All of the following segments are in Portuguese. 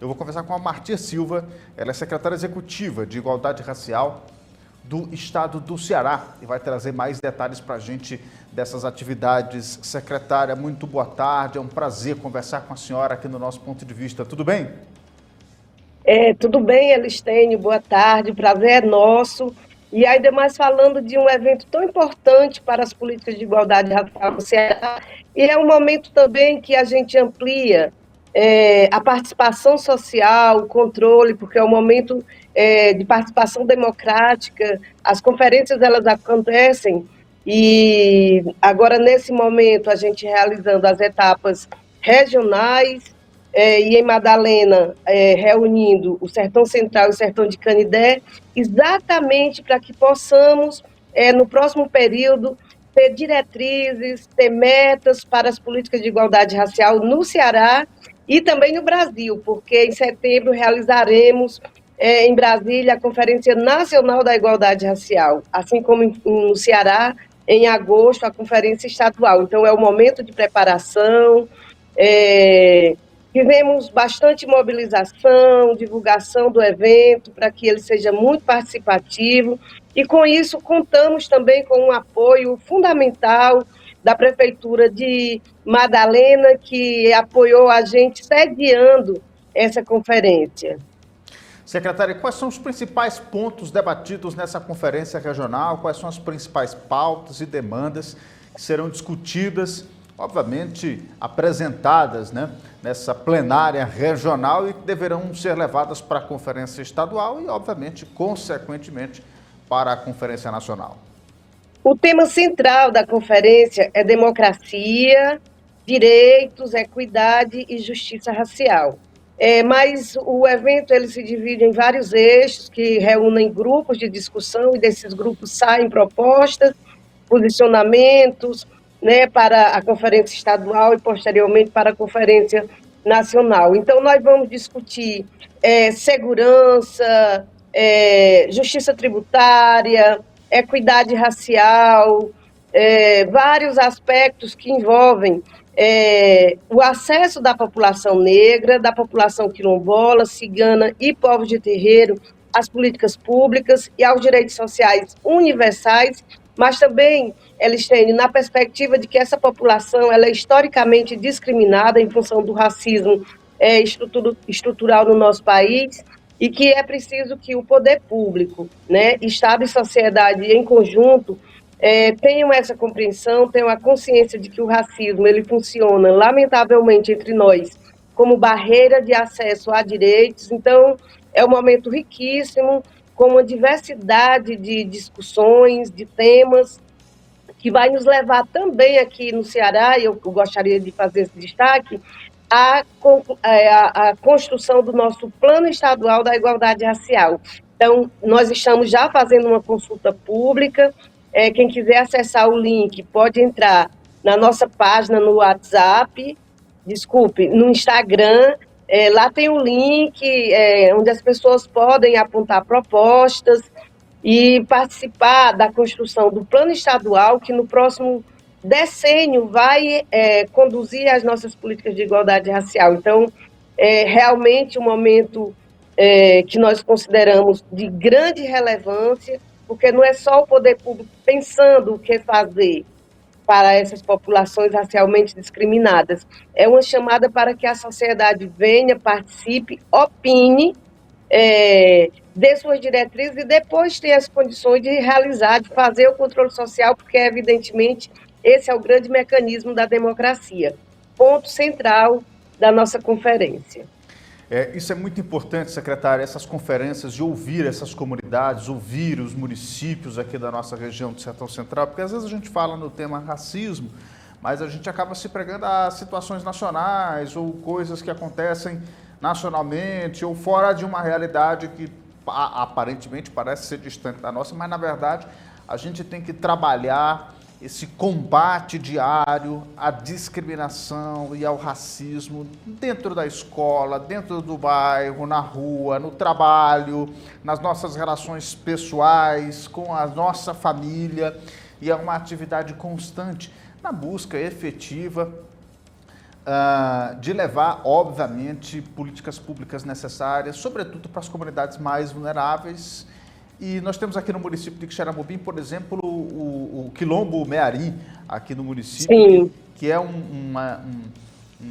Eu vou conversar com a Martia Silva, ela é secretária executiva de Igualdade Racial do Estado do Ceará e vai trazer mais detalhes para a gente dessas atividades. Secretária, muito boa tarde, é um prazer conversar com a senhora aqui no nosso Ponto de Vista. Tudo bem? Tudo bem, Elistênio, boa tarde, o prazer é nosso. E ainda mais falando de um evento tão importante para as políticas de igualdade racial no Ceará, e é um momento também que a gente amplia a participação social, o controle, porque é um momento de participação democrática, as conferências elas acontecem, e agora nesse momento a gente realizando as etapas regionais, e em Madalena, reunindo o Sertão Central e o Sertão de Canidé, exatamente para que possamos, no próximo período, ter diretrizes, ter metas para as políticas de igualdade racial no Ceará e também no Brasil, porque em setembro realizaremos em Brasília a Conferência Nacional da Igualdade Racial, assim como no Ceará, em agosto, a Conferência Estadual. Então, é o momento de preparação. Tivemos bastante mobilização, divulgação do evento, para que ele seja muito participativo, e com isso contamos também com um apoio fundamental da Prefeitura de Madalena, que apoiou a gente sediando essa conferência. Secretária, quais são os principais pontos debatidos nessa conferência regional? Quais são as principais pautas e demandas que serão discutidas, obviamente apresentadas, nessa plenária regional e que deverão ser levadas para a conferência estadual e, obviamente, consequentemente, para a conferência nacional? O tema central da conferência é democracia, direitos, equidade e justiça racial. Mas o evento ele se divide em vários eixos que reúnem grupos de discussão, e desses grupos saem propostas, posicionamentos, para a conferência estadual e posteriormente para a conferência nacional. Então, nós vamos discutir segurança, justiça tributária, equidade racial, vários aspectos que envolvem o acesso da população negra, da população quilombola, cigana e povos de terreiro às políticas públicas e aos direitos sociais universais, mas também, Elistênio, na perspectiva de que essa população ela é historicamente discriminada em função do racismo estrutural no nosso país, e que é preciso que o poder público, Estado e sociedade em conjunto, tenham essa compreensão, tenham a consciência de que o racismo ele funciona, lamentavelmente, entre nós, como barreira de acesso a direitos. Então, é um momento riquíssimo, com uma diversidade de discussões, de temas, que vai nos levar também aqui no Ceará, e eu gostaria de fazer esse destaque, a construção do nosso Plano Estadual da Igualdade Racial. Então, nós estamos já fazendo uma consulta pública. Quem quiser acessar o link pode entrar na nossa página no WhatsApp, no Instagram. Lá tem um link onde as pessoas podem apontar propostas e participar da construção do plano estadual, que no próximo decênio vai conduzir as nossas políticas de igualdade racial. Então, é realmente um momento que nós consideramos de grande relevância, porque não é só o poder público pensando o que fazer para essas populações racialmente discriminadas. É uma chamada para que a sociedade venha, participe, opine, dê suas diretrizes e depois ter as condições de realizar, de fazer o controle social, porque, evidentemente, esse é o grande mecanismo da democracia. Ponto central da nossa conferência. Isso é muito importante, secretária, essas conferências, de ouvir essas comunidades, ouvir os municípios aqui da nossa região do Sertão Central, porque às vezes a gente fala no tema racismo, mas a gente acaba se pregando a situações nacionais ou coisas que acontecem nacionalmente ou fora de uma realidade que aparentemente parece ser distante da nossa, mas na verdade a gente tem que trabalhar esse combate diário à discriminação e ao racismo dentro da escola, dentro do bairro, na rua, no trabalho, nas nossas relações pessoais, com a nossa família, e é uma atividade constante na busca efetiva de levar, obviamente, políticas públicas necessárias, sobretudo para as comunidades mais vulneráveis. E nós temos aqui no município de Quixeramobim, por exemplo, o Quilombo Meari, aqui no município, que é um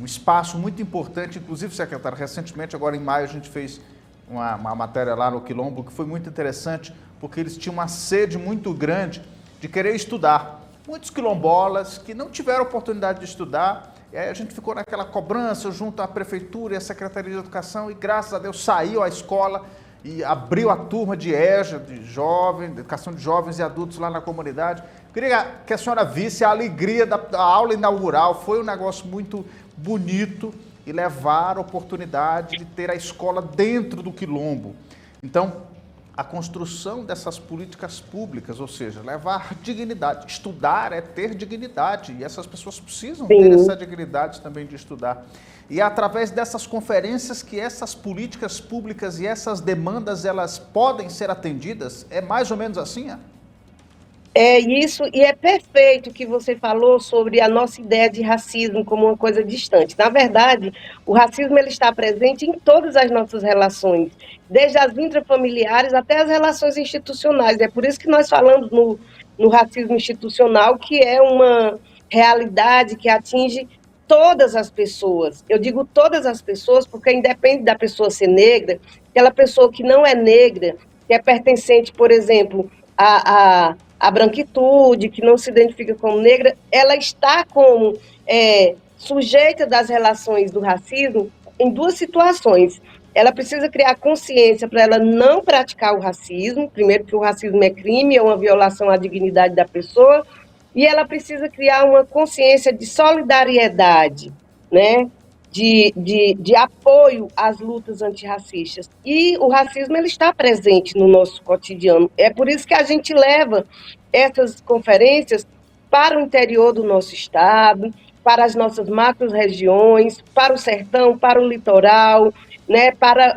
espaço muito importante. Inclusive, secretário, recentemente, agora em maio, a gente fez uma matéria lá no Quilombo, que foi muito interessante, porque eles tinham uma sede muito grande de querer estudar. Muitos quilombolas que não tiveram oportunidade de estudar, e aí a gente ficou naquela cobrança junto à Prefeitura e à Secretaria de Educação, e graças a Deus saiu a escola e abriu a turma de EJA, de educação de jovens e adultos lá na comunidade. Queria que a senhora visse a alegria da aula inaugural, foi um negócio muito bonito, e levar a oportunidade de ter a escola dentro do quilombo. Então, a construção dessas políticas públicas, ou seja, levar dignidade. Estudar é ter dignidade, e essas pessoas precisam ter essa dignidade também de estudar. E é através dessas conferências que essas políticas públicas e essas demandas, elas podem ser atendidas? É mais ou menos assim, é? É isso, e é perfeito o que você falou sobre a nossa ideia de racismo como uma coisa distante. Na verdade, o racismo ele está presente em todas as nossas relações, desde as intrafamiliares até as relações institucionais. É por isso que nós falamos no racismo institucional, que é uma realidade que atinge todas as pessoas. Eu digo todas as pessoas porque independe da pessoa ser negra, aquela pessoa que não é negra, que é pertencente, por exemplo, a branquitude, que não se identifica como negra, ela está como sujeita das relações do racismo em duas situações. Ela precisa criar consciência para ela não praticar o racismo, primeiro que o racismo é crime, é uma violação à dignidade da pessoa, e ela precisa criar uma consciência de solidariedade, né? De apoio às lutas antirracistas. E o racismo ele está presente no nosso cotidiano. É por isso que a gente leva essas conferências para o interior do nosso estado, para as nossas macro-regiões, para o sertão, para o litoral, né, para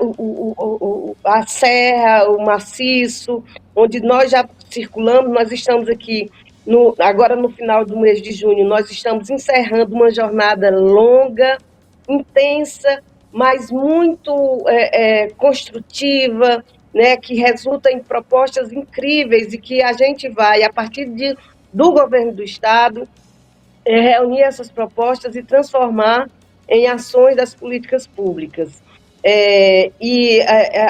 a serra, o maciço, onde nós já circulamos. Nós estamos aqui, agora no final do mês de junho, nós estamos encerrando uma jornada longa, intensa, mas muito construtiva, né, que resulta em propostas incríveis e que a gente vai, a partir do governo do Estado, reunir essas propostas e transformar em ações das políticas públicas.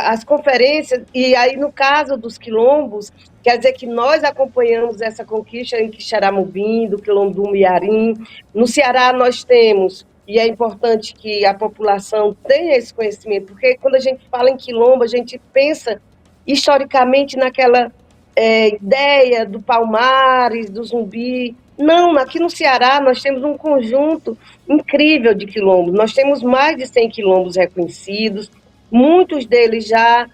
As conferências, e aí no caso dos quilombos, quer dizer que nós acompanhamos essa conquista em Quixeramobim, do quilombo do Miarim. No Ceará nós temos, e é importante que a população tenha esse conhecimento, porque quando a gente fala em quilombo, a gente pensa historicamente naquela ideia do Palmares, do Zumbi. Não, aqui no Ceará nós temos um conjunto incrível de quilombos. Nós temos mais de 100 quilombos reconhecidos, muitos deles já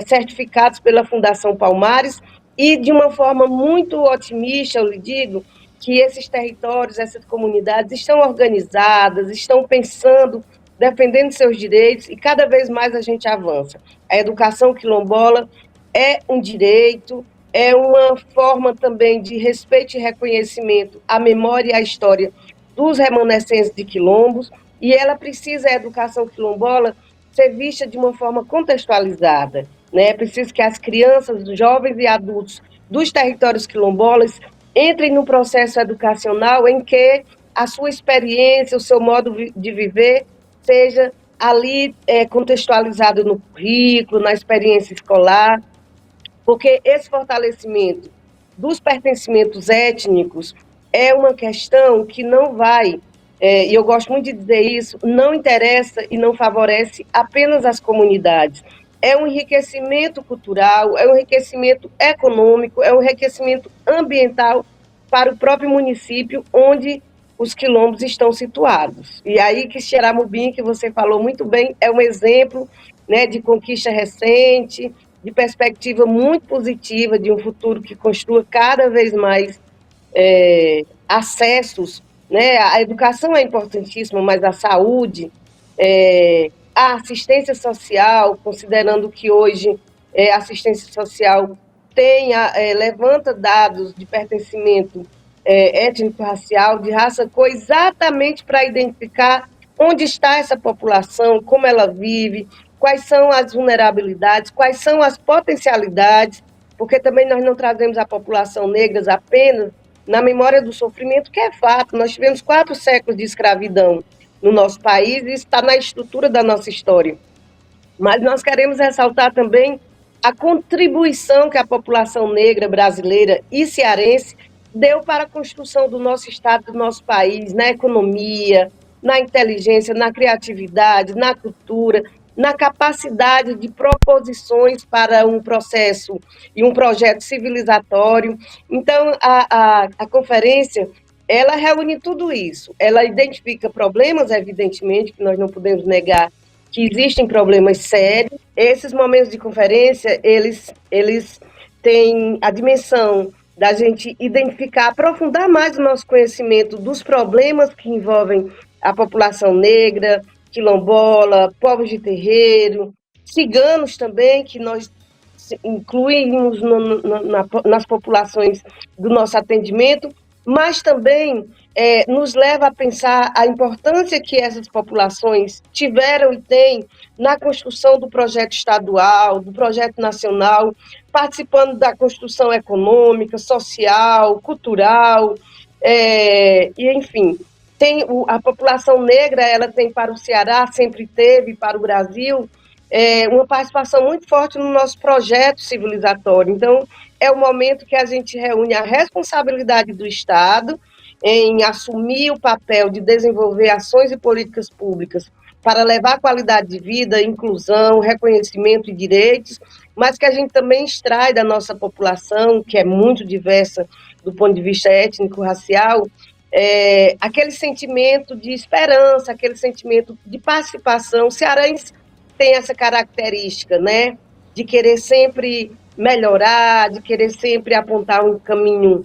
certificados pela Fundação Palmares, e de uma forma muito otimista, eu lhe digo, que esses territórios, essas comunidades estão organizadas, estão pensando, defendendo seus direitos, e cada vez mais a gente avança. A educação quilombola é um direito, é uma forma também de respeito e reconhecimento à memória e à história dos remanescentes de quilombos, e ela precisa, a educação quilombola, ser vista de uma forma contextualizada, né? É preciso que as crianças, os jovens e adultos dos territórios quilombolas entrem no processo educacional em que a sua experiência, o seu modo de viver seja ali contextualizado no currículo, na experiência escolar, porque esse fortalecimento dos pertencimentos étnicos é uma questão que não vai, e eu gosto muito de dizer isso, não interessa e não favorece apenas as comunidades. É um enriquecimento cultural, é um enriquecimento econômico, é um enriquecimento ambiental para o próprio município onde os quilombos estão situados. E aí Quixeramobim, que você falou muito bem, é um exemplo, né, de conquista recente, de perspectiva muito positiva, de um futuro que construa cada vez mais acessos, né? A educação é importantíssima, mas a saúde, a assistência social, considerando que hoje a assistência social levanta dados de pertencimento étnico-racial, de raça cor, exatamente para identificar onde está essa população, como ela vive, quais são as vulnerabilidades, quais são as potencialidades, porque também nós não trazemos a população negra apenas na memória do sofrimento, que é fato. Nós tivemos 4 séculos de escravidão no nosso país e está na estrutura da nossa história. Mas nós queremos ressaltar também a contribuição que a população negra brasileira e cearense deu para a construção do nosso Estado, do nosso país, na economia, na inteligência, na criatividade, na cultura, na capacidade de proposições para um processo e um projeto civilizatório. Então, a conferência, ela reúne tudo isso. Ela identifica problemas, evidentemente, que nós não podemos negar que existem problemas sérios. Esses momentos de conferência, eles têm a dimensão da gente identificar, aprofundar mais o nosso conhecimento dos problemas que envolvem a população negra, quilombola, povos de terreiro, ciganos também, que nós incluímos nas populações do nosso atendimento, mas também nos leva a pensar a importância que essas populações tiveram e têm na construção do projeto estadual, do projeto nacional, participando da construção econômica, social, cultural, e enfim, a população negra, ela tem para o Ceará, sempre teve para o Brasil, uma participação muito forte no nosso projeto civilizatório. Então, é o momento que a gente reúne a responsabilidade do Estado em assumir o papel de desenvolver ações e políticas públicas para levar qualidade de vida, inclusão, reconhecimento e direitos, mas que a gente também extrai da nossa população, que é muito diversa do ponto de vista étnico-racial, aquele sentimento de esperança, aquele sentimento de participação. O cearense tem essa característica, né, de querer sempre melhorar, de querer sempre apontar um caminho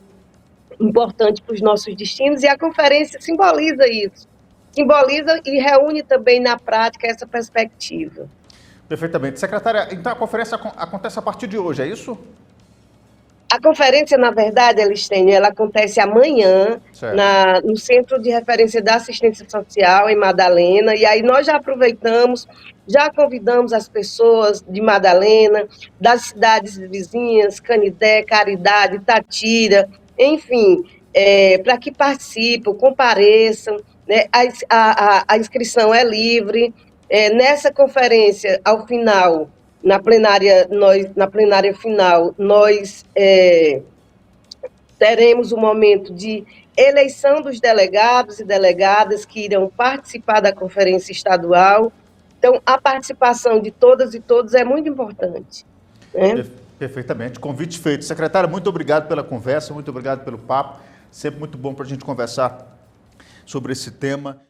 importante para os nossos destinos, e a conferência simboliza isso, simboliza e reúne também na prática essa perspectiva. Perfeitamente. Secretária, então a conferência acontece a partir de hoje, é isso? A conferência, na verdade, Elistênio, ela acontece amanhã no Centro de Referência da Assistência Social, em Madalena, e aí nós já aproveitamos, já convidamos as pessoas de Madalena, das cidades vizinhas, Canidé, Caridade, Tatira, enfim, para que participem, compareçam, né? A inscrição é livre. Nessa conferência, ao final, na plenária final, nós teremos um momento de eleição dos delegados e delegadas que irão participar da conferência estadual. Então, a participação de todas e todos é muito importante, né? Perfeitamente. Convite feito. Secretária, muito obrigado pela conversa, muito obrigado pelo papo. Sempre muito bom para a gente conversar sobre esse tema.